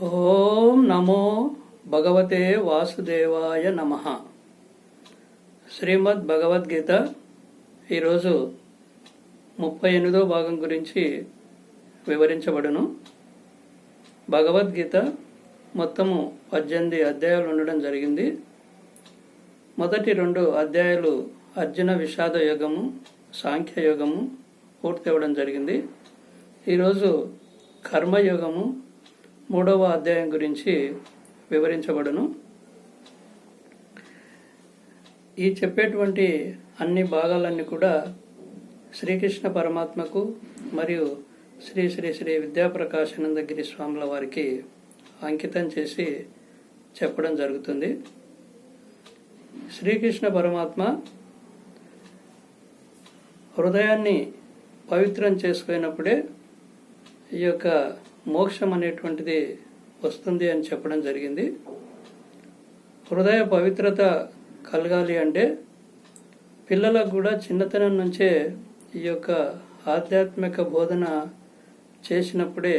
ఓం నమో భగవతే వాసుదేవాయ నమః. శ్రీమద్ భగవద్గీత ఈరోజు 38వ భాగం గురించి వివరించబడును. భగవద్గీత మొత్తము 18 అధ్యాయాలు ఉండడం జరిగింది. మొదటి 2 అధ్యాయాలు అర్జున విషాద యోగము, సాంఖ్య యోగము పూర్తి అవ్వడం జరిగింది. ఈరోజు కర్మయోగము 3వ అధ్యాయం గురించి వివరించబడును. ఈ చెప్పేటువంటి అన్ని భాగాలన్నీ కూడా శ్రీకృష్ణ పరమాత్మకు మరియు శ్రీ శ్రీ శ్రీ విద్యాప్రకాశానందగిరి స్వాముల వారికి అంకితం చేసి చెప్పడం జరుగుతుంది. శ్రీకృష్ణ పరమాత్మ హృదయాన్ని పవిత్రం చేసుకున్నప్పుడే ఈ యొక్క మోక్షం అనేటువంటిది వస్తుంది అని చెప్పడం జరిగింది. హృదయ పవిత్రత కలగాలి అంటే పిల్లలకు కూడా చిన్నతనం నుంచే ఈ యొక్క ఆధ్యాత్మిక బోధన చేసినప్పుడే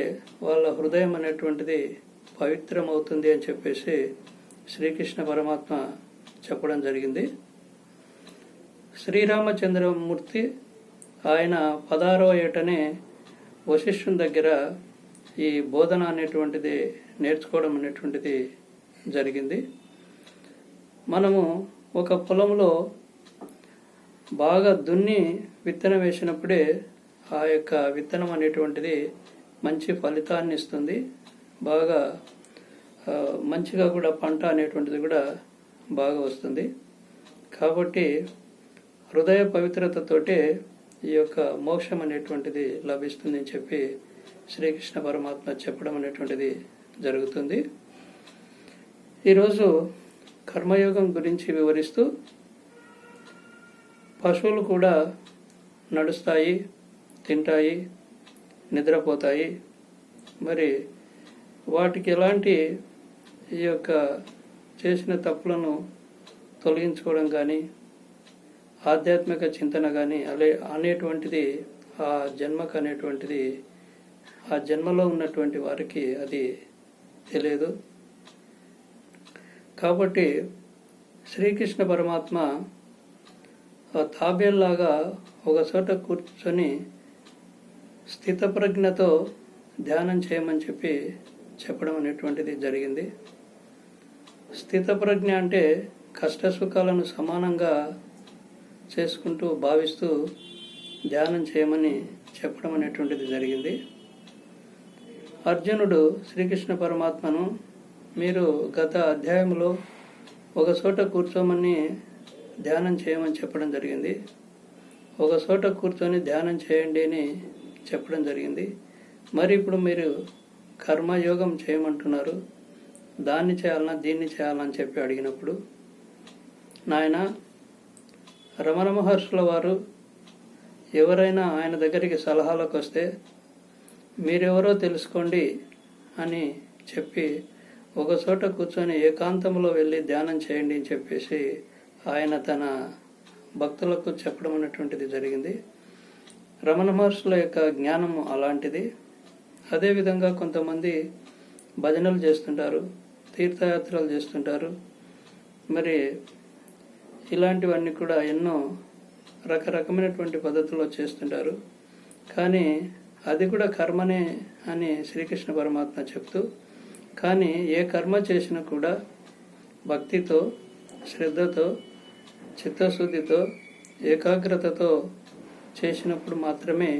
వాళ్ళ హృదయం అనేటువంటిది పవిత్రమవుతుంది అని చెప్పేసి శ్రీకృష్ణ పరమాత్మ చెప్పడం జరిగింది. శ్రీరామచంద్రమూర్తి ఆయన 16వ ఏటనే వశిష్ఠుని దగ్గర ఈ బోధన అనేటువంటిది నేర్చుకోవడం అనేటువంటిది జరిగింది. మనము ఒక పొలంలో బాగా దున్ని విత్తనం వేసినప్పుడే ఆ యొక్క విత్తనం అనేటువంటిది మంచి ఫలితాన్ని ఇస్తుంది. బాగా మంచిగా కూడా పంట అనేటువంటిది కూడా బాగా వస్తుంది. కాబట్టి హృదయ పవిత్రతతోటే ఈ యొక్క మోక్షం అనేటువంటిది లభిస్తుంది అని చెప్పి శ్రీకృష్ణ పరమాత్మ చెప్పడం అనేటువంటిది జరుగుతుంది. ఈరోజు కర్మయోగం గురించి వివరిస్తూ పశువులు కూడా నడుస్తాయి, తింటాయి, నిద్రపోతాయి. మరి వాటికి ఎలాంటి ఈ యొక్క చేసిన తప్పులను తొలగించుకోవడం కానీ ఆధ్యాత్మిక చింతన కానీ అనేటువంటిది ఆ జన్మకు అనేటువంటిది ఆ జన్మలో ఉన్నటువంటి వారికి అది తెలియదు. కాబట్టి శ్రీకృష్ణ పరమాత్మ తాబేల్లాగా ఒక చోట కూర్చొని స్థితప్రజ్ఞతో ధ్యానం చేయమని చెప్పి చెప్పడం అనేటువంటిది జరిగింది. స్థితప్రజ్ఞ అంటే కష్టసుఖాలను సమానంగా చేసుకుంటూ భావిస్తూ ధ్యానం చేయమని చెప్పడం అనేటువంటిది జరిగింది. అర్జునుడు శ్రీకృష్ణ పరమాత్మను మీరు గత అధ్యాయంలో ఒక చోట కూర్చోమని ధ్యానం చేయమని చెప్పడం జరిగింది. ఒక చోట కూర్చొని ధ్యానం చేయండి అని చెప్పడం జరిగింది. మరి ఇప్పుడు మీరు కర్మయోగం చేయమంటున్నారు, దాన్ని చేయాలన్నా దీన్ని చేయాలని చెప్పి అడిగినప్పుడు, నాయన రమణ మహర్షుల వారు ఎవరైనా ఆయన దగ్గరికి సలహాలకు వస్తే మీరెవరో తెలుసుకోండి అని చెప్పి ఒక చోట కూర్చొని ఏకాంతంలో వెళ్ళి ధ్యానం చేయండి అని చెప్పేసి ఆయన తన భక్తులకు చెప్పడం అనేటువంటిది జరిగింది. రమణ మహర్షుల యొక్క జ్ఞానము అలాంటిది. అదేవిధంగా కొంతమంది భజనలు చేస్తుంటారు, తీర్థయాత్రలు చేస్తుంటారు. మరి ఇలాంటివన్నీ కూడా ఎన్నో రకరకమైనటువంటి పద్ధతుల్లో చేస్తుంటారు. కానీ అది కూడా కర్మనే అని శ్రీకృష్ణ పరమాత్మ చెప్తూ, కానీ ఏ కర్మ చేసినా కూడా భక్తితో, శ్రద్ధతో, చిత్తశుద్ధితో, ఏకాగ్రతతో చేసినప్పుడు మాత్రమే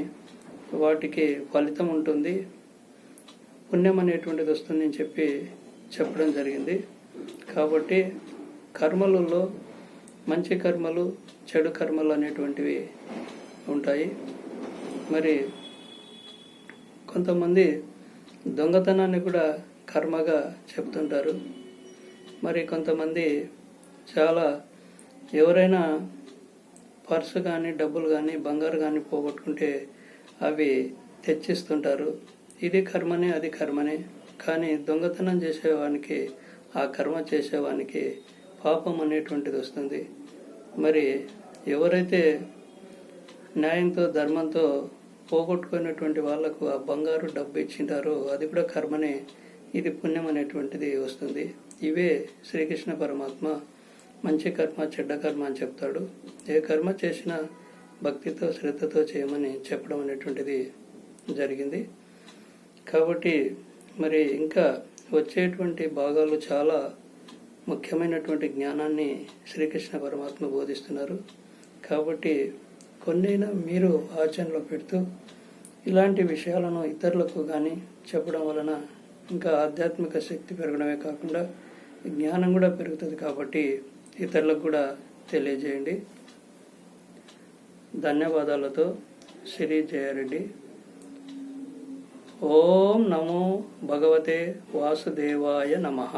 వాటికి ఫలితం ఉంటుంది, పుణ్యం అనేటువంటిది వస్తుందని చెప్పి చెప్పడం జరిగింది. కాబట్టి కర్మలలో మంచి కర్మలు, చెడు కర్మలు అనేటువంటివి ఉంటాయి. మరి కొంతమంది దొంగతనాన్ని కూడా కర్మగా చెప్తుంటారు. మరి కొంతమంది చాలా ఎవరైనా పర్సు కానీ డబ్బులు కానీ బంగారు కానీ పోగొట్టుకుంటే అవి తెచ్చిస్తుంటారు. ఇది కర్మనే, అది కర్మనే. కానీ దొంగతనం చేసేవానికి, ఆ కర్మ చేసేవానికి పాపం అనేటువంటిది వస్తుంది. మరి ఎవరైతే న్యాయంతో ధర్మంతో పోగొట్టుకున్నటువంటి వాళ్లకు ఆ బంగారు డబ్బు ఇచ్చింటారో అది కూడా కర్మనే. ఇది పుణ్యం అనేటువంటిది వస్తుంది. ఇవే శ్రీకృష్ణ పరమాత్మ మంచి కర్మ చెడ్డ కర్మ అని చెప్తాడు. ఏ కర్మ చేసినా భక్తితో శ్రద్ధతో చేయమని చెప్పడం అనేటువంటిది జరిగింది. కాబట్టి మరి ఇంకా వచ్చేటువంటి భాగాలు చాలా ముఖ్యమైనటువంటి జ్ఞానాన్ని శ్రీకృష్ణ పరమాత్మ బోధిస్తున్నారు. కాబట్టి కొన్నైనా మీరు ఆచరణలో పెడుతూ ఇలాంటి విషయాలను ఇతరులకు కానీ చెప్పడం వలన ఇంకా ఆధ్యాత్మిక శక్తి పెరగడమే కాకుండా జ్ఞానం కూడా పెరుగుతుంది. కాబట్టి ఇతరులకు కూడా తెలియజేయండి. ధన్యవాదాలతో శ్రీ జయారెడ్డి. ఓం నమో భగవతే వాసుదేవాయ నమః.